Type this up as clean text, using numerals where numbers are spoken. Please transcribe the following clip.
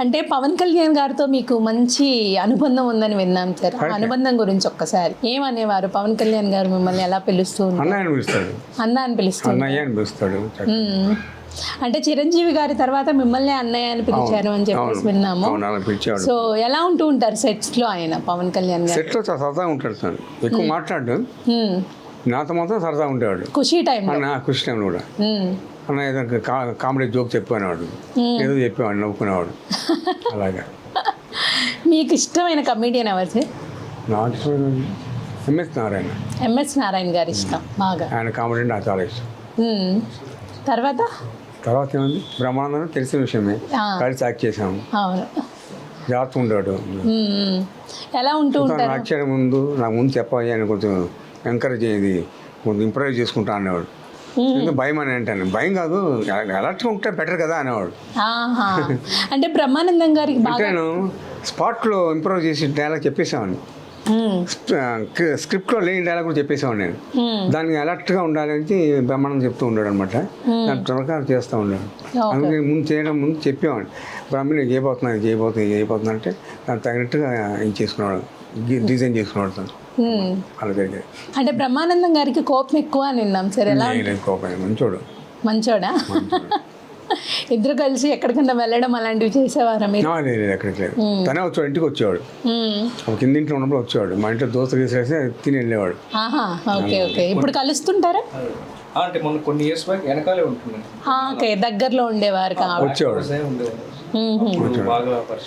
అంటే పవన్ కళ్యాణ్ గారితో మీకు మంచి అనుబంధం ఉందని విన్నాం సార్. ఆ అనుబంధం గురించి ఒక్కసారి ఏమనేవారు? పవన్ కళ్యాణ్ గారు మిమ్మల్ని ఎలా పిలుస్తూ ఉంటారు? అన్నయ్య అని పిలుస్తాడు. అన్న అని పిలుస్తారు. అన్నయ్య అని పిలుస్తాడు. అంటే చిరంజీవి గారి తర్వాత మిమ్మల్ని అన్నయ్య అని పిలిచారు అని చెప్పేసి విన్నాము. అవును, అలా పిలిచాడు. సో ఎలా ఉంటూ ఉంటారు సెట్స్ లో ఆయన పవన్ కళ్యాణ్ గారు? సెట్లో సరదాగా ఉంటాడు సార్. ఎక్కువ మాట్లాడు. నాతో మాత్రం సరదాగా ఉండేవాడు. ఖుషీ టైంలో. అన్న ఖుషి టైంలో కూడా అన్న ఏదో కామెడీ జోక్ చెప్పేవాడు, ఏదో చెప్పేవాడు, నవ్వుకునేవాడు. అలాగా. మీకు ఇష్టమైన కమెడియన్ ఎవరు సార్? నాకు ఇష్టమైన ఎంఎస్ నారాయణ. ఎంఎస్ నారాయణ గారి ఇష్టం బాగా. ఆయన కామెడీ నాకు చాలా ఇష్టం. తర్వాత ఏముంది, బ్రహ్మానందం తెలిసిన విషయమే, కలిసి యాక్ట్ చేసాము. అవును, జాగ్రత్తగా ఉండేవాడు. ఎలా ఉంటూ ఉంటారు? యాక్ట్ చేయడం ముందు నాకు ముందు చెప్పాలి అని కొంచెం ఎంకరేజ్ అయ్యేది, కొంచెం ఇంప్రూవ్ చేసుకుంటా అనేవాడు. భయం అని అంటాను. భయం కాదు, అలర్ట్గా ఉంటే బెటర్ కదా అనేవాడు. అంటే బ్రహ్మానందం గారికి నేను స్పాట్లో ఇంప్రూవ్ చేసి డైలాగ్ చెప్పేసామని, స్క్రిప్ట్లో లేని డైలాగ్ కూడా చెప్పేసాను నేను. దానికి అలర్ట్గా ఉండాలని బ్రహ్మాండం చెప్తూ ఉన్నాడు అనమాట. దాని ప్రకారం చేస్తూ ఉన్నాడు. అందుకే ముందు చెప్పేవాడిని, బ్రహ్మణి చేయబోతున్నా అంటే దానికి తగినట్టుగా ఏం చేసుకున్నాడు, డిజైన్ చేసుకున్నాడు తను. అలా జరిగేది. అంటే బ్రహ్మానందం గారికి కోపం ఎక్కువ అని విన్నాం సార్. ఎలా? కోపం, మంచోడు. మంచోడా? ఇద్దరు కలిసి ఎక్కడికన్నా వెళ్ళడం అలాంటివి చేసేవారా మీరు? లేదు, ఎక్కడికి లేదు. తనే వచ్చాడు, ఇంటికి వచ్చేవాడు. కింద ఇంట్లో ఉన్నప్పుడు వచ్చేవాడు. మా ఇంట్లో దోస్తలు వేసేసి తిని వెళ్ళేవాడు. ఓకే. ఇప్పుడు కలుస్తుంటారా? అంటే మొన్న కొన్ని ఇయర్స్ బ్యాక్ వెనకాలే ఉంటున్నాను. ఓకే, దగ్గరలో ఉండేవారు కాబట్టి వచ్చేవాడు. బాగా పరిచయం.